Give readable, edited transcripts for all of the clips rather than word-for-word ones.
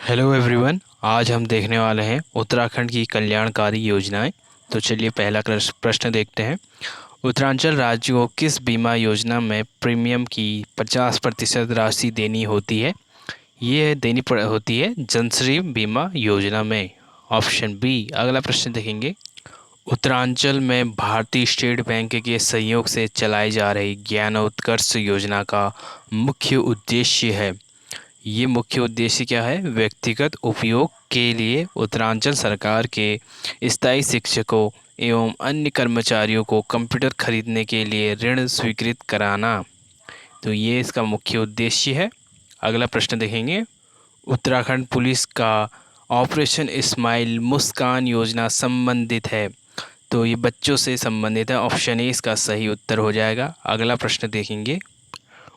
Hello everyone. आज हम देखने वाले हैं उत्तराखंड की कल्याणकारी योजनाएं। तो चलिए पहला प्रश्न देखते हैं। उत्तरांचल राज्य को किस बीमा योजना में प्रीमियम की 50% राशि देनी होती है? ये होती है जनश्री बीमा योजना में। Option B. अगला प्रश्न देखेंगे। उत्तरांचल में भारतीय स्टेट बैंक के सहयोग से चलाई जा रही ज्ञानोत्कर्ष योजना का मुख्य उद्देश्य है। ये मुख्य उद्देश्य क्या है? व्यक्तिगत उपयोग के लिए उत्तरांचल सरकार के स्थायी शिक्षकों एवं अन्य कर्मचारियों को कंप्यूटर खरीदने के लिए ऋण स्वीकृत कराना। तो ये इसका मुख्य उद्देश्य है। अगला प्रश्न देखेंगे। उत्तराखंड पुलिस का ऑपरेशन स्माइल मुस्कान योजना संबंधित है। तो ये बच्चों से संबंधित है। ऑप्शन ए इसका सही उत्तर हो जाएगा। अगला प्रश्न देखेंगे।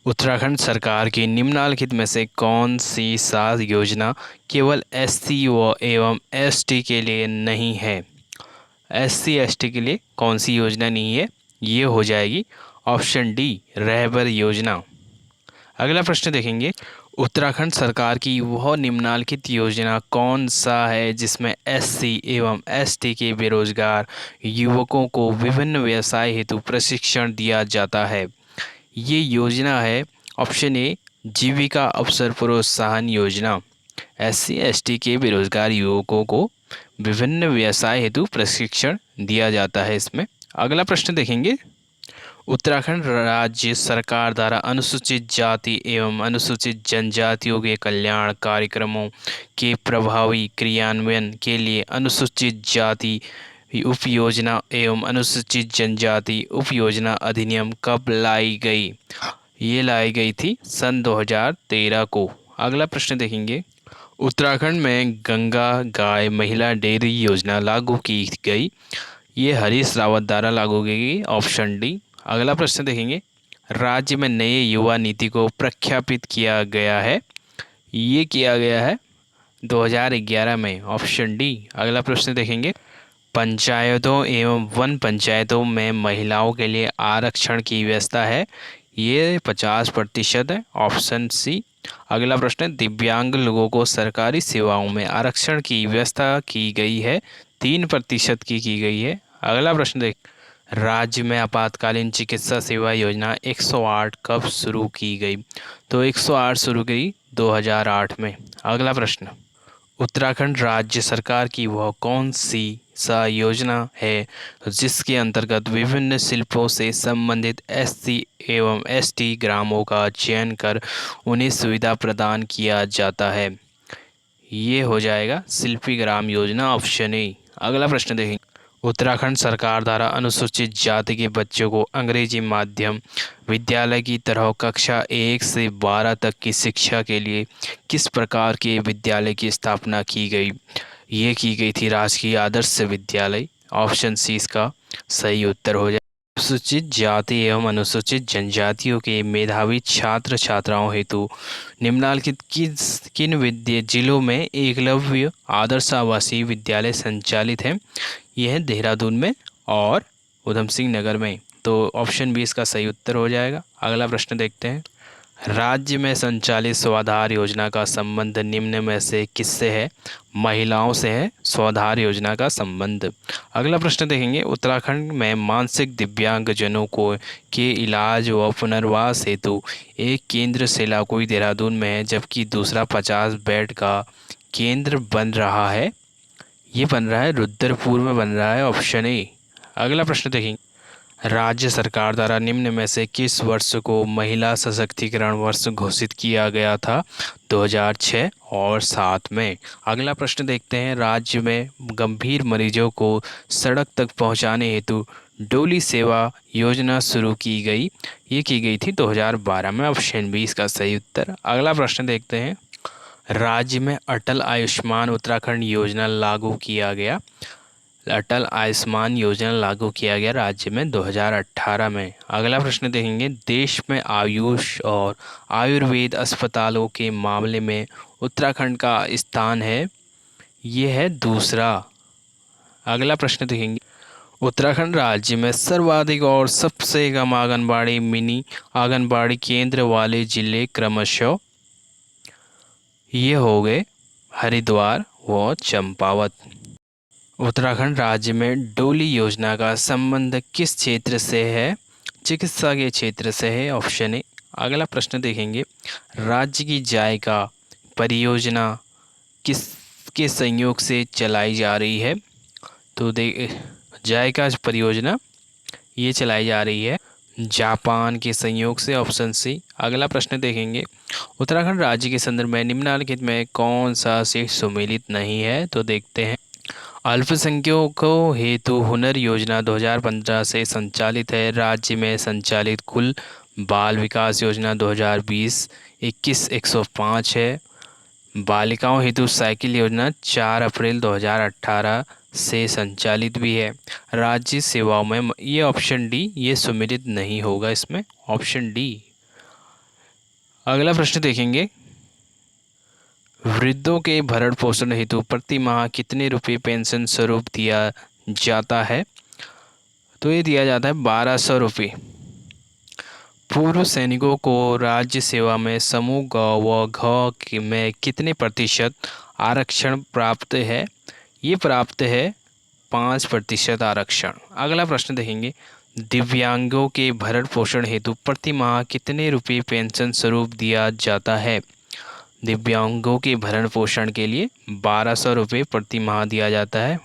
उत्तराखंड सरकार की निम्नलिखित में से कौन सी सात योजना केवल एससी व एवं एसटी के लिए नहीं है? एससी एसटी के लिए कौन सी योजना नहीं है? ये हो जाएगी ऑप्शन डी, रहबर योजना। अगला प्रश्न देखेंगे। उत्तराखंड सरकार की वह निम्नलिखित योजना कौन सा है जिसमें एससी एवं एसटी के बेरोजगार युवकों को विभिन्न व्यवसाय हेतु प्रशिक्षण दिया जाता है? ये योजना है ऑप्शन ए, जीविका अवसर प्रोत्साहन योजना। एससी एसटी के बेरोजगार युवकों को विभिन्न व्यवसाय हेतु प्रशिक्षण दिया जाता है इसमें। अगला प्रश्न देखेंगे। उत्तराखंड राज्य सरकार द्वारा अनुसूचित जाति एवं अनुसूचित जनजातियों के कल्याण कार्यक्रमों के प्रभावी क्रियान्वयन के लिए अनुसूचित जाति उप योजना एवं अनुसूचित जनजाति उप योजना अधिनियम कब लाई गई? ये लाई गई थी सन 2013 को। अगला प्रश्न देखेंगे। उत्तराखंड में गंगा गाय महिला डेयरी योजना लागू की गई। ये हरीश रावत द्वारा लागू की गई। Option D. अगला प्रश्न देखेंगे। राज्य में नए युवा नीति को प्रख्यापित किया गया है। ये किया गया है 2011 में। Option D. अगला प्रश्न देखेंगे। पंचायतों एवं वन पंचायतों में महिलाओं के लिए आरक्षण की व्यवस्था है। ये 50% है। Option C. अगला प्रश्न। दिव्यांग लोगों को सरकारी सेवाओं में आरक्षण की व्यवस्था की गई है। 3% की गई है। अगला प्रश्न देख। राज्य में आपातकालीन चिकित्सा सेवा योजना 108 कब शुरू की गई? तो 108 शुरू की 2008 में। अगला प्रश्न। उत्तराखंड राज्य सरकार की वह कौन सी सा योजना है जिसके अंतर्गत विभिन्न शिल्पों से संबंधित एससी एवं एसटी ग्रामों का चयन कर उन्हें सुविधा प्रदान किया जाता है? ये हो जाएगा शिल्पी ग्राम योजना। Option A. अगला प्रश्न देखेंगे। उत्तराखंड सरकार द्वारा अनुसूचित जाति के बच्चों को अंग्रेजी माध्यम विद्यालय की तरह कक्षा 1 से 12 तक की शिक्षा के लिए किस प्रकार के विद्यालय की स्थापना की गई? ये की गई थी राजकीय आदर्श विद्यालय। ऑप्शन सी इसका सही उत्तर हो जाए। अनुसूचित जाति एवं अनुसूचित जनजातियों के मेधावी छात्र छात्राओं हेतु निम्नलिखित किन विद्या जिलों में एकलव्य आदर्श आवासीय विद्यालय संचालित हैं? यह है देहरादून में और उधम सिंह नगर में। तो ऑप्शन बी इसका सही उत्तर हो जाएगा। अगला प्रश्न देखते हैं। राज्य में संचालित स्वाधार योजना का संबंध निम्न में से किससे है? महिलाओं से है स्वाधार योजना का संबंध। अगला प्रश्न देखेंगे। उत्तराखंड में मानसिक दिव्यांगजनों को के इलाज व पुनर्वास हेतु एक केंद्र सेलाकुई देहरादून में है, जबकि दूसरा 50 बेड का केंद्र बन रहा है। ये बन रहा है रुद्रपुर में बन रहा है। Option A. अगला प्रश्न देखेंगे। राज्य सरकार द्वारा निम्न में से किस वर्ष को महिला सशक्तिकरण वर्ष घोषित किया गया था? 2006 और 7 में। अगला प्रश्न देखते हैं। राज्य में गंभीर मरीजों को सड़क तक पहुंचाने हेतु डोली सेवा योजना शुरू की गई। ये की गई थी 2012 में। ऑप्शन बी इसका सही उत्तर। अगला प्रश्न देखते हैं। राज्य में अटल आयुष्मान उत्तराखंड योजना लागू किया गया। अटल आयुष्मान योजना लागू किया गया राज्य में 2018 में। अगला प्रश्न देखेंगे। देश में आयुष और आयुर्वेद अस्पतालों के मामले में उत्तराखंड का स्थान है। ये है दूसरा। अगला प्रश्न देखेंगे। उत्तराखंड राज्य में सर्वाधिक और सबसे कम आंगनबाड़ी मिनी आंगनबाड़ी केंद्र वाले जिले क्रमशः ये हो गए हरिद्वार व चंपावत। उत्तराखंड राज्य में डोली योजना का संबंध किस क्षेत्र से है? चिकित्सा के क्षेत्र से है, ऑप्शन ए। अगला प्रश्न देखेंगे, राज्य की जायका परियोजना किसके संयोग से चलाई जा रही है? तो जायका परियोजना ये चलाई जा रही है जापान के संयोग से, ऑप्शन सी। अगला प्रश्न देखेंगे, उत्तराखंड राज्य के संदर्भ में निम्नलिखित में कौन सा सीट सम्मिलित नहीं है? तो देखते हैं, अल्पसंख्यकों हेतु हुनर योजना 2015 से संचालित है। राज्य में संचालित कुल बाल विकास योजना 2020-21 105 है। बालिकाओं हेतु साइकिल योजना 4 अप्रैल 2018 से संचालित भी है। राज्य सेवाओं में ये ऑप्शन डी ये सम्मिलित नहीं होगा इसमें, ऑप्शन डी। अगला प्रश्न देखेंगे, वृद्धों के भरण पोषण हेतु प्रति माह कितने रुपये पेंशन स्वरूप दिया जाता है? तो ये दिया जाता है 1200 रुपये। पूर्व सैनिकों को राज्य सेवा में समूह ग व घ में कितने प्रतिशत आरक्षण प्राप्त है? ये प्राप्त है 5% आरक्षण। अगला प्रश्न देखेंगे, दिव्यांगों के भरण पोषण हेतु प्रति माह कितने रुपये पेंशन स्वरूप दिया जाता है? दिव्यांगों के भरण पोषण के लिए 1200 रुपये प्रति माह दिया जाता है।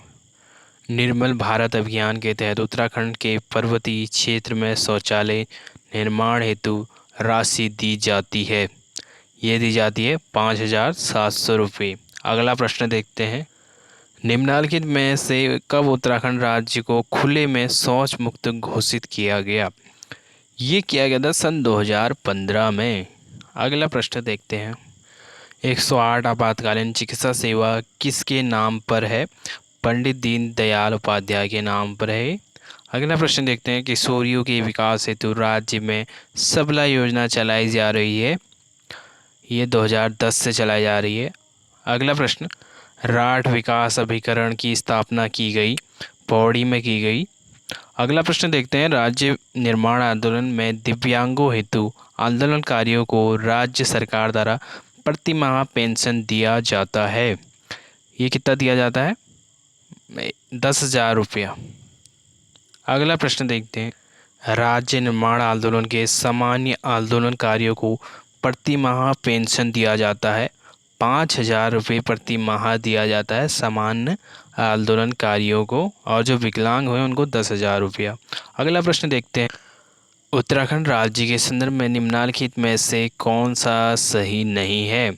निर्मल भारत अभियान के तहत उत्तराखंड के पर्वतीय क्षेत्र में शौचालय निर्माण हेतु राशि दी जाती है, ये दी जाती है 5700 रुपये। अगला प्रश्न देखते हैं, निम्नलिखित में से कब उत्तराखंड राज्य को खुले में शौच मुक्त घोषित किया गया? ये किया गया था सन 2015 में। अगला प्रश्न देखते हैं, 108 आपातकालीन चिकित्सा सेवा किसके नाम पर है? पंडित दीनदयाल उपाध्याय के नाम पर है। अगला प्रश्न देखते हैं, किशोरियों के विकास हेतु राज्य में सबला योजना चलाई जा रही है, ये 2010 से चलाई जा रही है। अगला प्रश्न, राठ विकास अभिकरण की स्थापना की गई, पौड़ी में की गई। अगला प्रश्न देखते हैं, राज्य निर्माण आंदोलन में दिव्यांगों हेतु आंदोलनकारियों को राज्य सरकार द्वारा प्रति माह पेंशन दिया जाता है, ये कितना दिया जाता है? 10,000 रुपया। अगला प्रश्न देखते हैं, राज्य निर्माण आंदोलन के सामान्य आंदोलनकारियों को प्रति माह पेंशन दिया जाता है, 5,000 रुपये प्रति माह दिया जाता है सामान्य आंदोलनकारियों को, और जो विकलांग हुए उनको 10,000 रुपया। अगला प्रश्न देखते हैं, उत्तराखंड राज्य के संदर्भ में निम्नलिखित में से कौन सा सही नहीं है?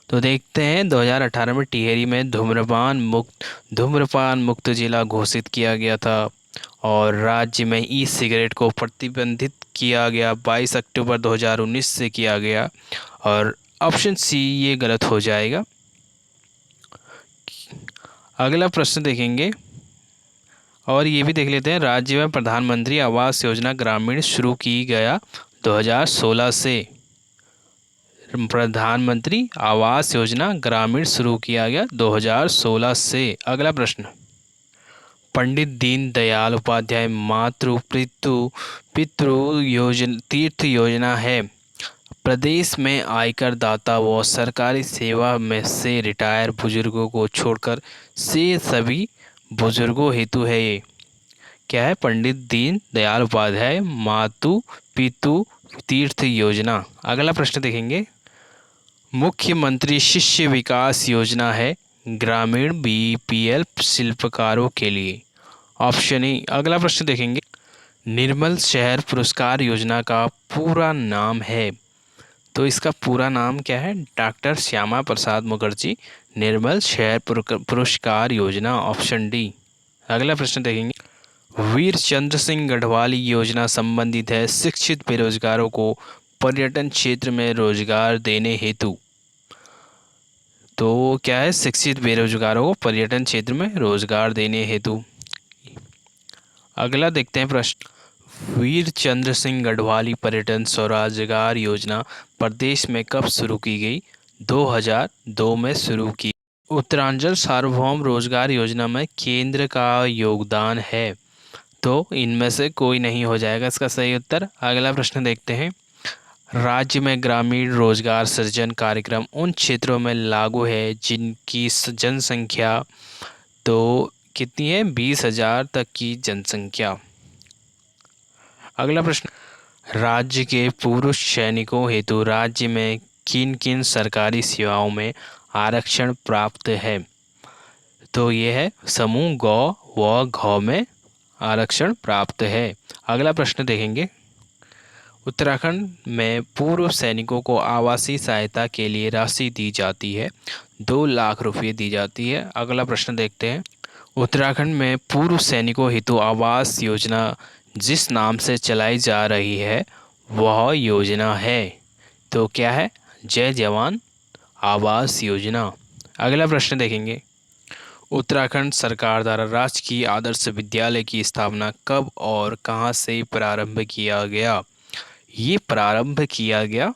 तो देखते हैं, 2018 में टिहरी में धूम्रपान मुक्त जिला घोषित किया गया था, और राज्य में ई सिगरेट को प्रतिबंधित किया गया 22 अक्टूबर 2019 से किया गया, और ऑप्शन सी ये गलत हो जाएगा। अगला प्रश्न देखेंगे, और ये भी देख लेते हैं, राज्य में प्रधानमंत्री आवास योजना ग्रामीण शुरू की गया 2016 से। प्रधानमंत्री आवास योजना ग्रामीण शुरू किया गया 2016 से। अगला प्रश्न, पंडित दीनदयाल उपाध्याय मातृ पितृ तीर्थ योजना है, प्रदेश में आयकर दाता व सरकारी सेवा में से रिटायर बुजुर्गों को छोड़कर से सभी बुजुर्गों हेतु है। ये क्या है? पंडित दीनदयाल उपाध्याय मातृ पितृ तीर्थ योजना। अगला प्रश्न देखेंगे, मुख्यमंत्री शिष्य विकास योजना है ग्रामीण बीपीएल शिल्पकारों के लिए, ऑप्शन ए। अगला प्रश्न देखेंगे, निर्मल शहर पुरस्कार योजना का पूरा नाम है, तो इसका पूरा नाम क्या है? डॉक्टर श्यामा प्रसाद मुखर्जी निर्मल शहर पुरस्कार योजना, ऑप्शन डी। अगला प्रश्न देखेंगे, वीर चंद्र सिंह गढ़वाली योजना संबंधित है शिक्षित बेरोजगारों को पर्यटन क्षेत्र में रोजगार देने हेतु, तो क्या है? शिक्षित बेरोजगारों को पर्यटन क्षेत्र में रोजगार देने हेतु। अगला देखते हैं प्रश्न, वीर चंद्र सिंह गढ़वाली पर्यटन स्वरोजगार योजना प्रदेश में कब शुरू की गई? 2002 में शुरू की। उत्तरांचल सार्वभौम रोजगार योजना में केंद्र का योगदान है, तो इनमें से कोई नहीं हो जाएगा इसका सही उत्तर। अगला प्रश्न देखते हैं, राज्य में ग्रामीण रोजगार सृजन कार्यक्रम उन क्षेत्रों में लागू है जिनकी जनसंख्या तो कितनी है, 20,000 तक की जनसंख्या। अगला प्रश्न, राज्य के पूर्व सैनिकों हेतु राज्य में किन किन सरकारी सेवाओं में आरक्षण प्राप्त है। तो ये है समूह ग व घ में आरक्षण प्राप्त है। अगला प्रश्न देखेंगे, उत्तराखंड में पूर्व सैनिकों को आवासीय सहायता के लिए राशि दी जाती है, 2 लाख रुपये दी जाती है। अगला प्रश्न देखते हैं, उत्तराखंड में पूर्व सैनिकों हेतु आवास योजना जिस नाम से चलाई जा रही है वह योजना है, तो क्या है, जय जवान आवास योजना। अगला प्रश्न देखेंगे, उत्तराखंड सरकार द्वारा राजकीय आदर्श विद्यालय की स्थापना कब और कहां से प्रारंभ किया गया। ये प्रारंभ किया गया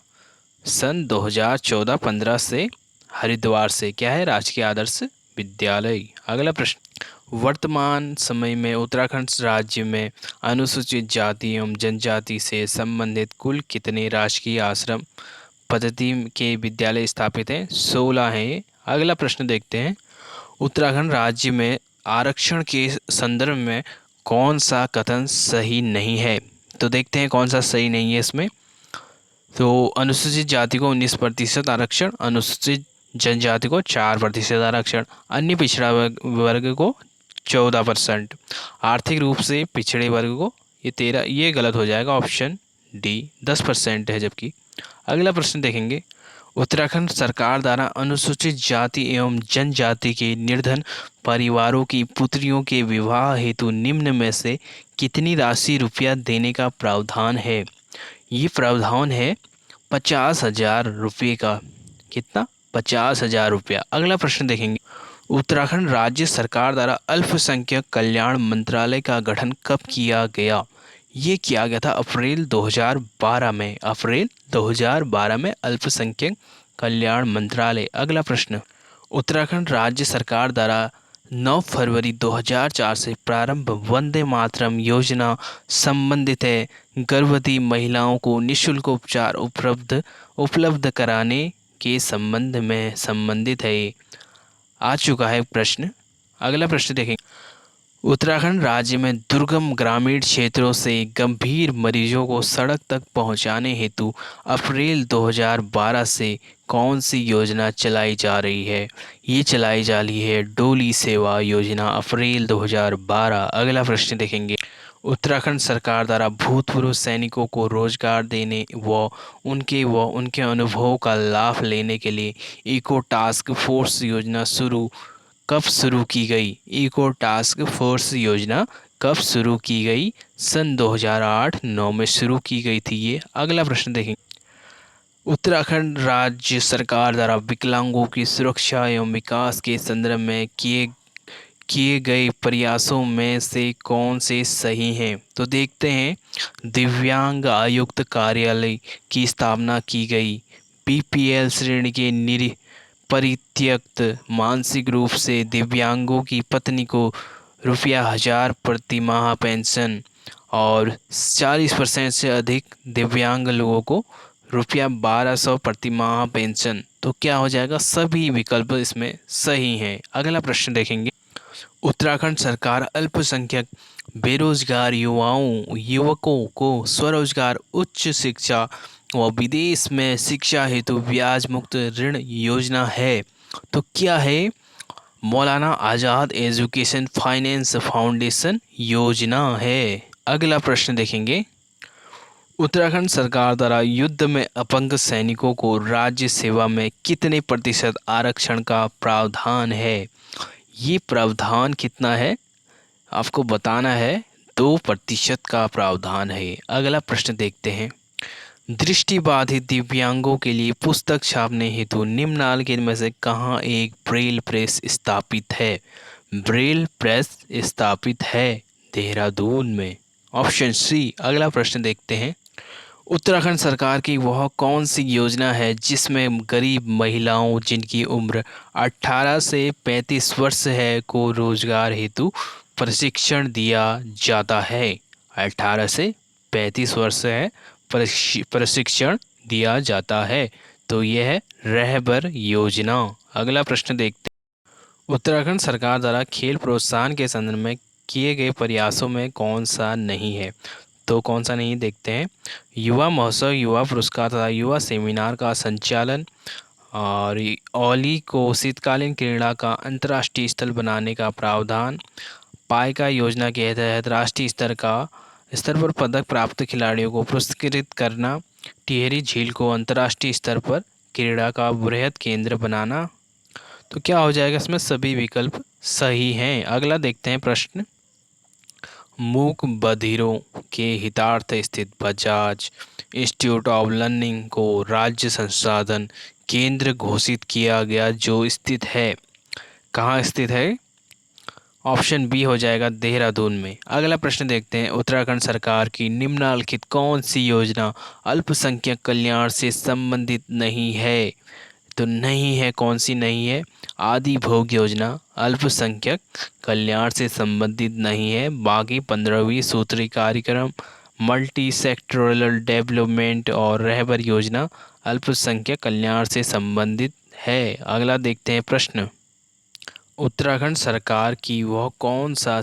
सन 2014-15 से हरिद्वार से, क्या है, राजकीय आदर्श विद्यालय। अगला प्रश्न, वर्तमान समय में उत्तराखंड राज्य में अनुसूचित जाति एवं जनजाति से संबंधित कुल कितने राजकीय आश्रम पद्धति के विद्यालय स्थापित हैं। 16 हैं। अगला प्रश्न देखते हैं, उत्तराखंड राज्य में आरक्षण के संदर्भ में कौन सा कथन सही नहीं है। तो देखते हैं कौन सा सही नहीं है इसमें। तो अनुसूचित जाति को 19% आरक्षण, अनुसूचित जनजाति को 4% आरक्षण, अन्य पिछड़ा वर्ग को 14%, आर्थिक रूप से पिछड़े वर्ग को ये 13, ये गलत हो जाएगा, ऑप्शन डी 10% है जबकि। अगला प्रश्न देखेंगे, उत्तराखंड सरकार द्वारा अनुसूचित जाति एवं जनजाति के निर्धन परिवारों की पुत्रियों के विवाह हेतु निम्न में से कितनी राशि रुपया देने का प्रावधान है। ये प्रावधान है 50,000 रुपये का। कितना, 50,000 रुपया। अगला प्रश्न देखेंगे, उत्तराखंड राज्य सरकार द्वारा अल्पसंख्यक कल्याण मंत्रालय का गठन कब किया गया। ये किया गया था अप्रैल 2012 में, अप्रैल 2012 में अल्पसंख्यक कल्याण मंत्रालय। अगला प्रश्न, उत्तराखंड राज्य सरकार द्वारा 9 फरवरी 2004 से प्रारंभ वंदे मातरम योजना संबंधित है गर्भवती महिलाओं को निःशुल्क उपचार उपलब्ध कराने के संबंध में संबंधित है। आ चुका है प्रश्न। अगला प्रश्न देखेंगे, उत्तराखंड राज्य में दुर्गम ग्रामीण क्षेत्रों से गंभीर मरीजों को सड़क तक पहुंचाने हेतु अप्रैल 2012 से कौन सी योजना चलाई जा रही है। ये चलाई जा रही है डोली सेवा योजना, अप्रैल 2012। अगला प्रश्न देखेंगे, उत्तराखंड सरकार द्वारा भूतपूर्व सैनिकों को रोजगार देने व उनके अनुभवों का लाभ लेने के लिए इको टास्क फोर्स योजना कब शुरू की गई। इको टास्क फोर्स योजना कब शुरू की गई, सन 2008-9 में शुरू की गई थी ये। अगला प्रश्न देखेंगे, उत्तराखंड राज्य सरकार द्वारा विकलांगों की सुरक्षा एवं विकास के संदर्भ में किए गए प्रयासों में से कौन से सही हैं। तो देखते हैं, दिव्यांग आयुक्त कार्यालय की स्थापना की गई, बीपीएल श्रेणी के परित्यक्त मानसिक रूप से दिव्यांगों की पत्नी को ₹1000 प्रति माह पेंशन और 40% से अधिक दिव्यांग लोगों को ₹1200 प्रति माह पेंशन। तो क्या हो जाएगा, सभी विकल्प इसमें सही हैं। अगला प्रश्न देखेंगे, उत्तराखंड सरकार अल्पसंख्यक बेरोजगार युवकों को स्वरोजगार, उच्च शिक्षा व विदेश में शिक्षा हेतु ब्याज मुक्त ऋण योजना है। तो क्या है, मौलाना आज़ाद एजुकेशन फाइनेंस फाउंडेशन योजना है। अगला प्रश्न देखेंगे, उत्तराखंड सरकार द्वारा युद्ध में अपंग सैनिकों को राज्य सेवा में कितने प्रतिशत आरक्षण का प्रावधान है। ये प्रावधान कितना है आपको बताना है, 2% का प्रावधान है। अगला प्रश्न देखते हैं, दृष्टिबाधित दिव्यांगों के लिए पुस्तक छापने हेतु निम्नलिखित में से कहाँ एक ब्रेल प्रेस स्थापित है। ब्रेल प्रेस स्थापित है देहरादून में, ऑप्शन सी। अगला प्रश्न देखते हैं, उत्तराखंड सरकार की वह कौन सी योजना है जिसमें गरीब महिलाओं जिनकी उम्र 18 से 35 वर्ष है को रोजगार हेतु प्रशिक्षण दिया जाता है। 18 से 35 वर्ष है, प्रशिक्षण दिया जाता है। तो यह है रहबर योजना। अगला प्रश्न देखते हैं। उत्तराखंड सरकार द्वारा खेल प्रोत्साहन के संदर्भ में किए गए प्रयासों में कौन सा नहीं है? तो कौन सा नहीं, देखते हैं। युवा महोत्सव, युवा पुरस्कार तथा युवा सेमिनार का संचालन, और ओली को शीतकालीन क्रीड़ा का अंतर्राष्ट्रीय स्थल बनाने का प्रावधान, पाइका योजना के तहत राष्ट्रीय स्तर पर पदक प्राप्त खिलाड़ियों को पुरस्कृत करना, टिहरी झील को अंतर्राष्ट्रीय स्तर पर क्रीड़ा का वृहद केंद्र बनाना। तो क्या हो जाएगा इसमें? सभी विकल्प सही हैं। अगला देखते हैं प्रश्न। मूक बधिरों के हितार्थ स्थित बजाज इंस्टीट्यूट ऑफ लर्निंग को राज्य संसाधन केंद्र घोषित किया गया, जो स्थित है, कहाँ स्थित है? ऑप्शन बी हो जाएगा देहरादून में। अगला प्रश्न देखते हैं। उत्तराखंड सरकार की निम्नलिखित कौन सी योजना अल्पसंख्यक कल्याण से संबंधित नहीं है? तो नहीं है, कौन सी नहीं है? आदि भोग योजना अल्पसंख्यक कल्याण से संबंधित नहीं है। बाकी 15वीं सूत्री कार्यक्रम, मल्टी सेक्टोरल डेवलपमेंट और रहबर योजना अल्पसंख्यक कल्याण से संबंधित है। अगला देखते हैं प्रश्न। उत्तराखंड सरकार की वह कौन सा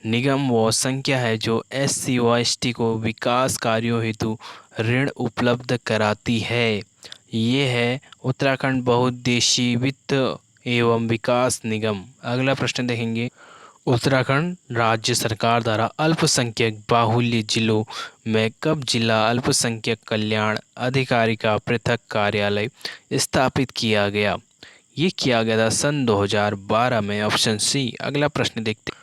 निगम व संख्या है जो SC व ST को विकास कार्यों हेतु ऋण उपलब्ध कराती है? ये है उत्तराखंड बहुउद्देशीय वित्त एवं विकास निगम। अगला प्रश्न देखेंगे। उत्तराखंड राज्य सरकार द्वारा अल्पसंख्यक बाहुल्य जिलों में कब जिला अल्पसंख्यक कल्याण अधिकारी का पृथक कार्यालय स्थापित किया गया? ये किया गया था सन 2012 में। Option C. अगला प्रश्न देखते हैं।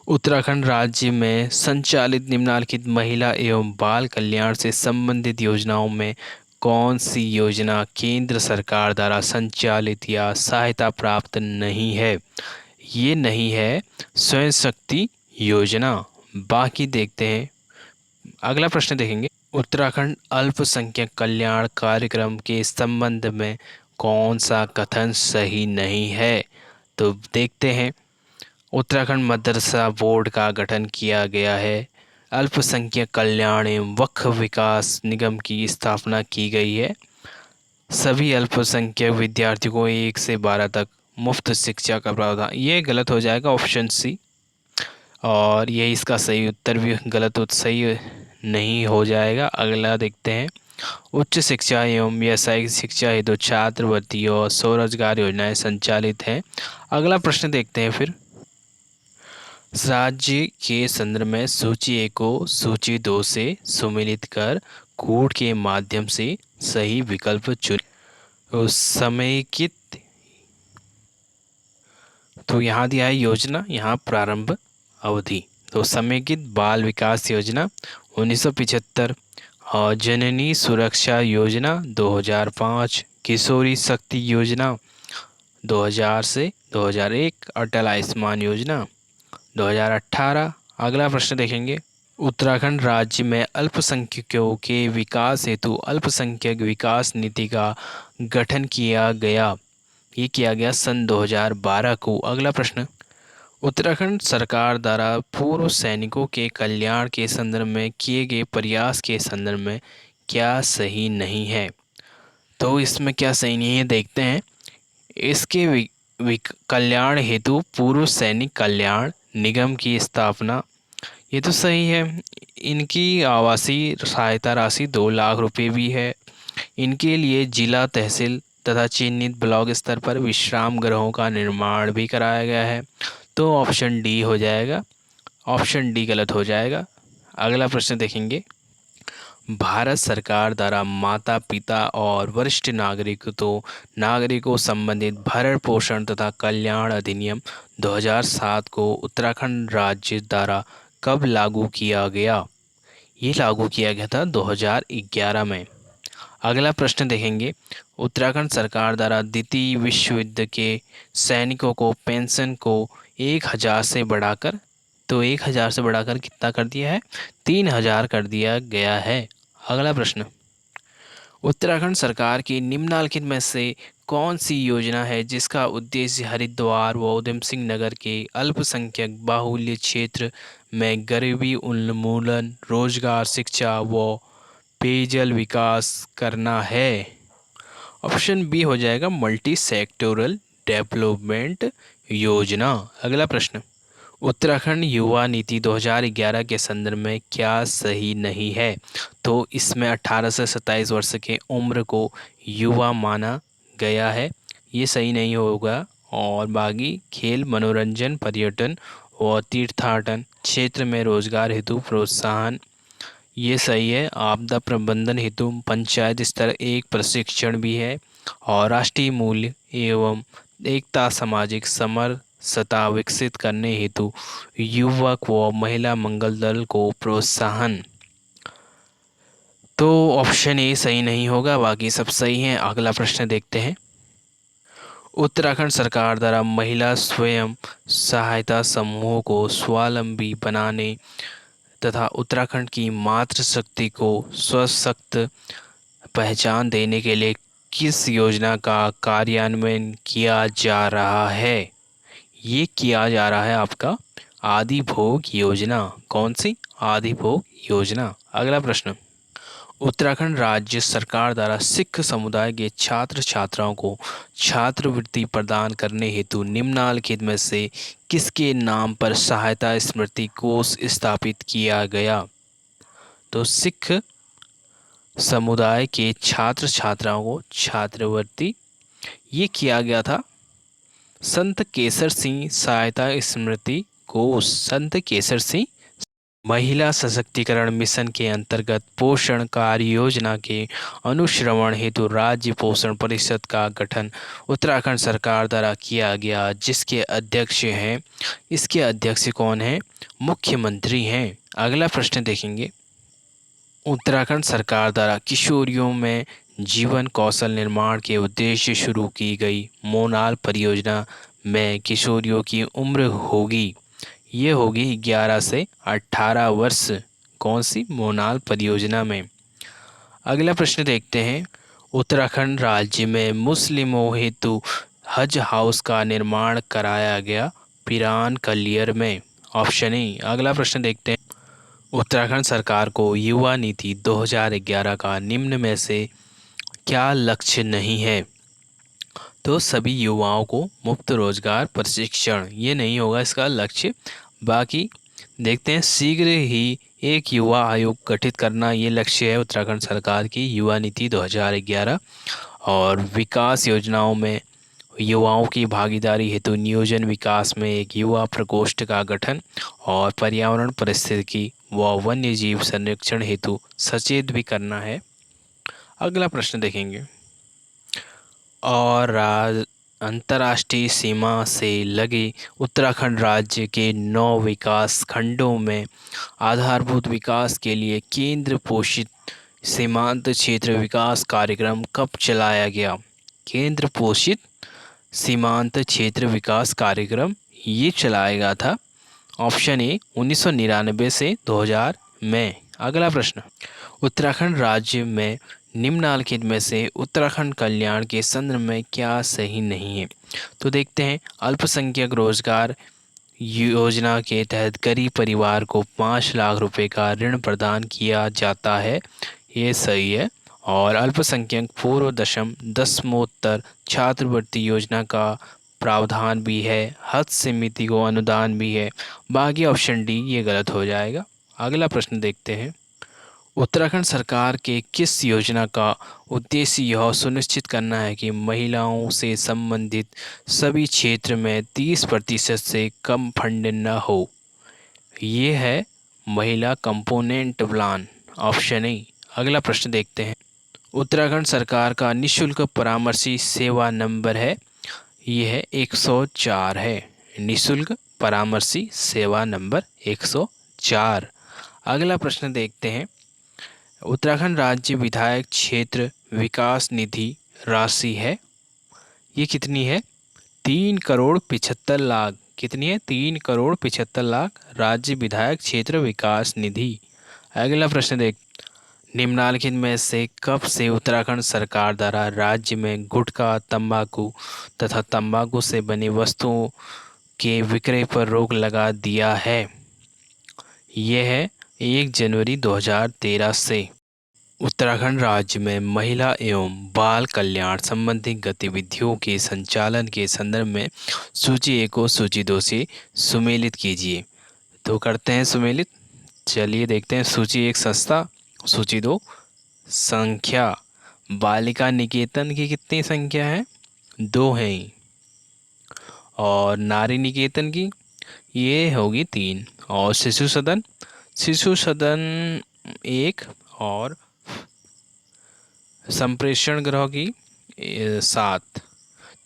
उत्तराखंड राज्य में संचालित निम्नलिखित महिला एवं बाल कल्याण से संबंधित योजनाओं में कौन सी योजना केंद्र सरकार द्वारा संचालित या सहायता प्राप्त नहीं है? ये नहीं है स्वयं शक्ति योजना। बाकी देखते हैं। अगला प्रश्न देखेंगे। उत्तराखंड अल्पसंख्यक कल्याण कार्यक्रम के संबंध में कौन सा कथन सही नहीं है? तो देखते हैं। उत्तराखंड मदरसा बोर्ड का गठन किया गया है। अल्पसंख्यक कल्याण एवं वक्फ विकास निगम की स्थापना की गई है। सभी अल्पसंख्यक विद्यार्थियों को 1 से 12 तक मुफ्त शिक्षा का प्रावधान। ये गलत हो जाएगा, ऑप्शन सी। और ये इसका सही उत्तर भी गलत सही नहीं हो जाएगा। अगला देखते हैं। उच्च शिक्षा एवं व्यावसायिक शिक्षा हेतु छात्रवृत्ति और स्वरोजगार योजनाएं संचालित हैं। अगला प्रश्न देखते हैं फिर। राज्य के संदर्भ में सूची 1 को सूची 2 से सुमेलित कर कोड के माध्यम से सही विकल्प चुनें। तो समेकित, तो यहाँ दिया है योजना, यहाँ प्रारंभ अवधि। तो समेकित बाल विकास योजना 1975, और जननी सुरक्षा योजना 2005, किशोरी शक्ति योजना 2000 से 2001, अटल आयुष्मान योजना 2018। अगला प्रश्न देखेंगे। उत्तराखंड राज्य में अल्पसंख्यकों के विकास हेतु अल्पसंख्यक विकास नीति का गठन किया गया। ये किया गया सन 2012 को। अगला प्रश्न। उत्तराखंड सरकार द्वारा पूर्व सैनिकों के कल्याण के संदर्भ में किए गए प्रयास के संदर्भ में क्या सही नहीं है? तो इसमें क्या सही नहीं है, देखते हैं। इसके कल्याण हेतु पूर्व सैनिक कल्याण निगम की स्थापना, ये तो सही है। इनकी आवासीय सहायता राशि 2 लाख रुपए भी है। इनके लिए जिला तहसील तथा चिन्हित ब्लॉक स्तर पर विश्राम गृहों का निर्माण भी कराया गया है। तो ऑप्शन डी हो जाएगा। ऑप्शन डी गलत हो जाएगा। अगला प्रश्न देखेंगे। भारत सरकार द्वारा माता पिता और वरिष्ठ नागरिकों संबंधित भरण पोषण तथा कल्याण अधिनियम 2007 को उत्तराखंड राज्य द्वारा कब लागू किया गया? ये लागू किया गया था 2011 में। अगला प्रश्न देखेंगे। उत्तराखंड सरकार द्वारा द्वितीय विश्व युद्ध के सैनिकों को पेंशन को 1000 से बढ़ाकर, तो 1000 से बढ़ाकर कितना कर दिया है? 3000 कर दिया गया है। अगला प्रश्न। उत्तराखंड सरकार की निम्नलिखित में से कौन सी योजना है जिसका उद्देश्य हरिद्वार व उधम सिंह नगर के अल्पसंख्यक बाहुल्य क्षेत्र में गरीबी उन्मूलन, रोजगार, शिक्षा व पेयजल विकास करना है? ऑप्शन बी हो जाएगा मल्टी सेक्टोरल डेवलपमेंट योजना। अगला प्रश्न, उत्तराखंड युवा नीति 2011 के संदर्भ में क्या सही नहीं है? तो इसमें 18 से 27 वर्ष के उम्र को युवा माना गया है, ये सही नहीं होगा। और बाकी खेल, मनोरंजन, पर्यटन और तीर्थाटन क्षेत्र में रोजगार हेतु प्रोत्साहन, ये सही है। आपदा प्रबंधन हेतु पंचायत स्तर एक प्रशिक्षण भी है। और राष्ट्रीय मूल्य एवं एकता, सामाजिक समरसता विकसित करने हेतु युवक व महिला मंगल दल को प्रोत्साहन। तो ऑप्शन ए सही नहीं होगा, बाकी सब सही हैं। अगला प्रश्न देखते हैं। उत्तराखंड सरकार द्वारा महिला स्वयं सहायता समूहों को स्वावलंबी बनाने तथा उत्तराखंड की मातृशक्ति को सशक्त पहचान देने के लिए किस योजना का कार्यान्वयन किया जा रहा है? ये किया जा रहा है आपका आदि भोग योजना। कौन सी? आदि भोग योजना। अगला प्रश्न, उत्तराखंड राज्य सरकार द्वारा सिख समुदाय के छात्र छात्राओं को छात्रवृत्ति प्रदान करने हेतु निम्नलिखित में से किसके नाम पर सहायता स्मृति कोष स्थापित किया गया? तो सिख समुदाय के छात्र छात्राओं को छात्रवृत्ति ये किया गया था संत केसर सिंह सहायता स्मृति कोष। संत केसर सिंह महिला सशक्तिकरण मिशन के अंतर्गत पोषण कार्य योजना के अनुश्रवण हेतु राज्य पोषण परिषद का गठन उत्तराखंड सरकार द्वारा किया गया, जिसके अध्यक्ष हैं, इसके अध्यक्ष कौन हैं? मुख्यमंत्री हैं। अगला प्रश्न देखेंगे, उत्तराखंड सरकार द्वारा किशोरियों में जीवन कौशल निर्माण के उद्देश्य शुरू की गई मोनाल परियोजना में किशोरियों की उम्र होगी, ये होगी 11 से 18 वर्ष। कौन सी? मोनाल परियोजना में। अगला प्रश्न देखते हैं, उत्तराखंड राज्य में मुस्लिमों हेतु हज हाउस का निर्माण कराया गया पिरान कलियर में। Option A. अगला प्रश्न देखते हैं, उत्तराखंड सरकार को युवा नीति 2011 का निम्न में से क्या लक्ष्य नहीं है? तो सभी युवाओं को मुफ्त रोजगार प्रशिक्षण, ये नहीं होगा इसका लक्ष्य। बाकी देखते हैं, शीघ्र ही एक युवा आयोग गठित करना, ये लक्ष्य है उत्तराखंड सरकार की युवा नीति 2011। और विकास योजनाओं में युवाओं की भागीदारी हेतु नियोजन विकास में एक युवा प्रकोष्ठ का गठन। और पर्यावरण पारिस्थितिकी व वन्य जीव संरक्षण हेतु सचेत भी करना है। अगला प्रश्न देखेंगे, और अंतर्राष्ट्रीय सीमा से लगे उत्तराखंड राज्य के 9 विकास खंडों में आधारभूत विकास के लिए केंद्र पोषित सीमांत क्षेत्र विकास कार्यक्रम कब चलाया गया? केंद्र पोषित सीमांत क्षेत्र विकास कार्यक्रम ये चलाया गया था। ऑप्शन ए 1999 से 2000 में। अगला प्रश्न, उत्तराखंड राज्य में निम्नलिखित में से उत्तराखंड कल्याण के संदर्भ में क्या सही नहीं है? तो देखते हैं, अल्पसंख्यक रोजगार योजना के तहत गरीब परिवार को 5 लाख रुपए का ऋण प्रदान किया जाता है, ये सही है। और अल्पसंख्यक पूर्व दशमोत्तर छात्रवृत्ति योजना का प्रावधान भी है, हज समिति को अनुदान भी है। बाकी ऑप्शन डी ये गलत हो जाएगा। अगला प्रश्न देखते हैं, उत्तराखंड सरकार के किस योजना का उद्देश्य यह सुनिश्चित करना है कि महिलाओं से संबंधित सभी क्षेत्र में 30% से कम फंड न हो? ये है महिला कंपोनेंट प्लान। Option A. अगला प्रश्न देखते हैं, उत्तराखंड सरकार का निःशुल्क परामर्शी सेवा नंबर है, ये है 104 है। निःशुल्क परामर्शी सेवा नंबर 104। अगला प्रश्न देखते हैं, उत्तराखंड राज्य विधायक क्षेत्र विकास निधि राशि है, ये कितनी है? 3,75,00,000। कितनी है? 3,75,00,000 राज्य विधायक क्षेत्र विकास निधि। अगला प्रश्न देख, निम्नलिखित में से कब से उत्तराखंड सरकार द्वारा राज्य में गुटखा, तंबाकू तथा तंबाकू से बनी वस्तुओं के विक्रय पर रोक लगा दिया है? यह है 1 जनवरी 2013 से। उत्तराखंड राज्य में महिला एवं बाल कल्याण संबंधी गतिविधियों के संचालन के संदर्भ में सूची 1 को सूची 2 से सुमेलित कीजिए। तो करते हैं सुमेलित। चलिए देखते हैं। सूची 1 संस्था, सूची 2 संख्या। बालिका निकेतन की कितनी संख्या है? 2 है। और नारी निकेतन की ये होगी 3। और शिशु सदन, शिशु सदन 1 और संप्रेषण गृह की 7।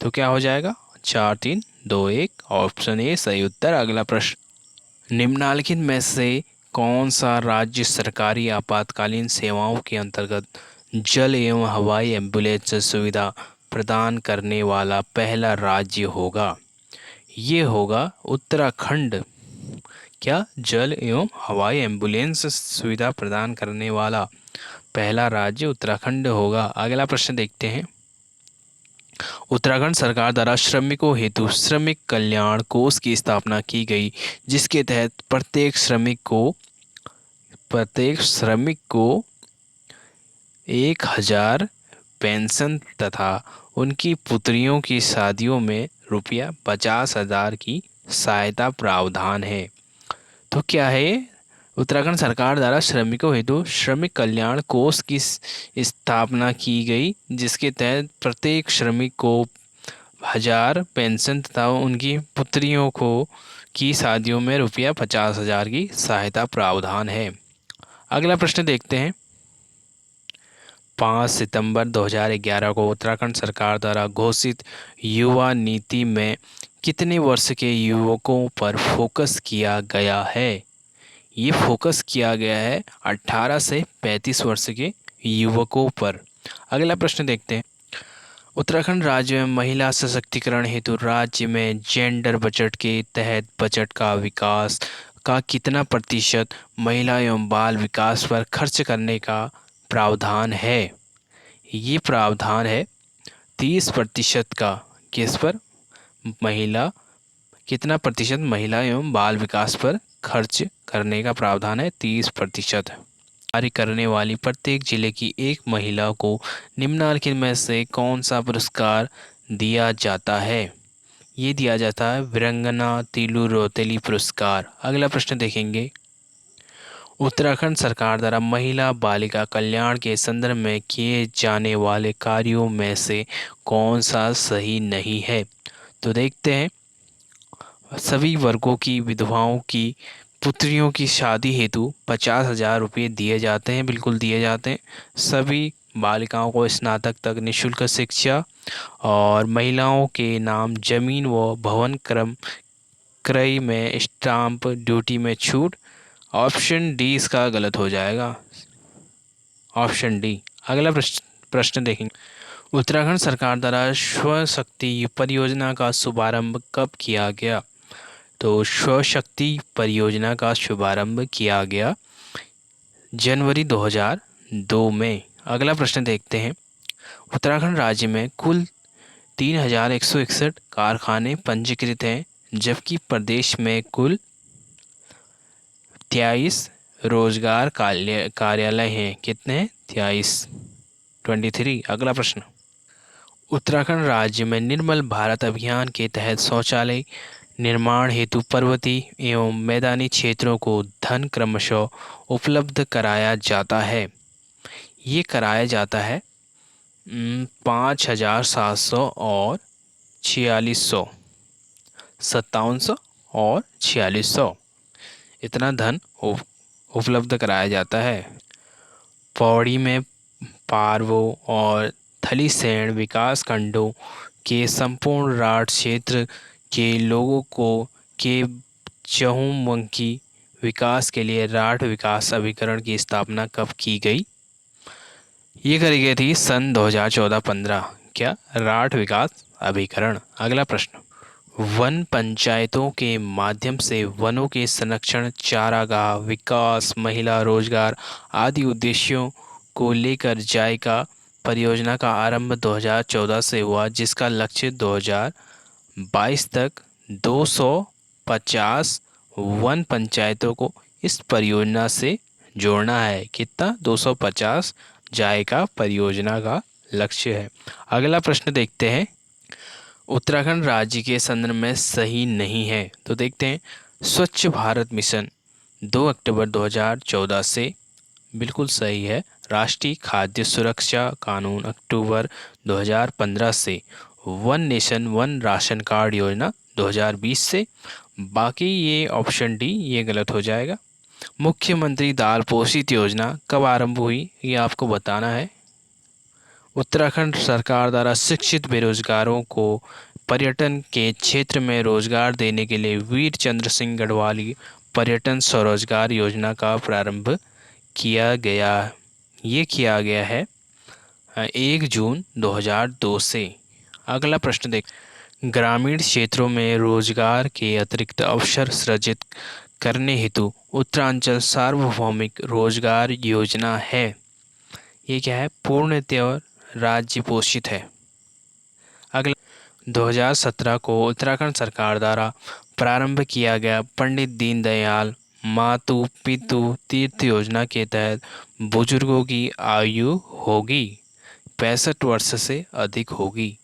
तो क्या हो जाएगा? 4 3 2 1। ऑप्शन ए सही उत्तर। अगला प्रश्न, निम्नलिखित में से कौन सा राज्य सरकारी आपातकालीन सेवाओं के अंतर्गत जल एवं हवाई एम्बुलेंस सुविधा प्रदान करने वाला पहला राज्य होगा? ये होगा उत्तराखंड। क्या जल एवं हवाई एम्बुलेंस सुविधा प्रदान करने वाला पहला राज्य उत्तराखंड होगा। अगला प्रश्न देखते हैं। उत्तराखंड सरकार द्वारा श्रमिकों हेतु श्रमिक कल्याण कोष की स्थापना की गई, जिसके तहत प्रत्येक श्रमिक को 1000 पेंशन तथा उनकी पुत्रियों की शादियों में रुपया 50,000 की सहायता प्रावधान है। तो क्या है? उत्तराखंड सरकार द्वारा श्रमिकों हेतु श्रमिक कल्याण कोष की स्थापना की गई, जिसके तहत प्रत्येक श्रमिक को 1000 पेंशन तथा उनकी पुत्रियों को की शादियों में रुपया 50,000 की सहायता प्रावधान है। अगला प्रश्न देखते हैं। 5 सितंबर 2011 को उत्तराखंड सरकार द्वारा घोषित युवा नीति में कितने वर्ष के युवकों पर फोकस किया गया है? ये फोकस किया गया है 18 से 35 वर्ष के युवकों पर। अगला प्रश्न देखते हैं। उत्तराखंड राज्य में महिला सशक्तिकरण हेतु राज्य में जेंडर बजट के तहत बजट का विकास का कितना प्रतिशत महिला एवं बाल विकास पर खर्च करने का प्रावधान है? ये प्रावधान है 30% का। किस पर? कितना प्रतिशत महिला एवं बाल विकास पर खर्च करने का प्रावधान है? 30%। कार्य करने वाली प्रत्येक जिले की एक महिला को निम्नलिखित में से कौन सा पुरस्कार दिया जाता है? ये दिया जाता है वीरंगना तीलू रोतेली पुरस्कार। अगला प्रश्न देखेंगे। उत्तराखंड सरकार द्वारा महिला बालिका कल्याण के संदर्भ में किए जाने वाले कार्यों में से कौन सा सही नहीं है? तो देखते हैं। सभी वर्गों की विधवाओं की पुत्रियों की शादी हेतु 50,000 रुपये दिए जाते हैं। बिल्कुल दिए जाते हैं। सभी बालिकाओं को स्नातक तक निःशुल्क शिक्षा और महिलाओं के नाम जमीन व भवन क्रय में स्टाम्प ड्यूटी में छूट। ऑप्शन डी इसका गलत हो जाएगा। Option D. अगला प्रश्न देखेंगे। उत्तराखंड सरकार द्वारा स्वशक्ति परियोजना का शुभारंभ कब किया गया? तो स्वशक्ति परियोजना का शुभारंभ किया गया जनवरी 2002 में। अगला प्रश्न देखते हैं। उत्तराखंड राज्य में कुल 3161 कारखाने पंजीकृत हैं, जबकि प्रदेश में कुल 23 रोजगार कार्यालय हैं। कितने हैं? 23। अगला प्रश्न। उत्तराखंड राज्य में निर्मल भारत अभियान के तहत शौचालय निर्माण हेतु पर्वतीय एवं मैदानी क्षेत्रों को धन क्रमशः उपलब्ध कराया जाता है। ये कराया जाता है 5,700 और 4,600, 5,700 और 4,600 इतना धन उपलब्ध कराया जाता है। पौड़ी में पार्वो और थलीसैंण विकास खंडों के संपूर्ण राठ क्षेत्र के लोगों को के चहुमुखी विकास के लिए राठ विकास अभिकरण की स्थापना कब की गई? ये करी गई थी सन 2014-15। क्या? राठ विकास अभिकरण। अगला प्रश्न। वन पंचायतों के माध्यम से वनों के संरक्षण, चारागाह विकास, महिला रोजगार आदि उद्देश्यों को लेकर जायका परियोजना का आरंभ 2014 से हुआ, जिसका लक्ष्य 2022 तक 250 वन पंचायतों को इस परियोजना से जोड़ना है। कितना? 250 जायका परियोजना का लक्ष्य है। अगला प्रश्न देखते हैं, उत्तराखंड राज्य के संदर्भ में सही नहीं है। तो देखते हैं, स्वच्छ भारत मिशन 2 अक्टूबर 2014 से बिल्कुल सही है। राष्ट्रीय खाद्य सुरक्षा कानून अक्टूबर 2015 से, one nation one ration card योजना 2020 से। बाकी ये ऑप्शन डी ये गलत हो जाएगा। मुख्यमंत्री दाल पोषित योजना कब आरंभ हुई, ये आपको बताना है। उत्तराखंड सरकार द्वारा शिक्षित बेरोजगारों को पर्यटन के क्षेत्र में रोजगार देने के लिए वीर चंद्र सिंह गढ़वाली पर्यटन स्वरोजगार योजना का प्रारंभ किया गया। ये किया गया है 1 जून 2002 से। अगला प्रश्न देख, ग्रामीण क्षेत्रों में रोजगार के अतिरिक्त अवसर सृजित करने हेतु उत्तरांचल सार्वभौमिक रोजगार योजना है। ये क्या है, पूर्णतः राज्य पोषित है। अगला 2017 को उत्तराखंड सरकार द्वारा प्रारंभ किया गया पंडित दीनदयाल मातु पितु तीर्थ योजना के तहत बुजुर्गों की आयु होगी 65 वर्ष से अधिक होगी।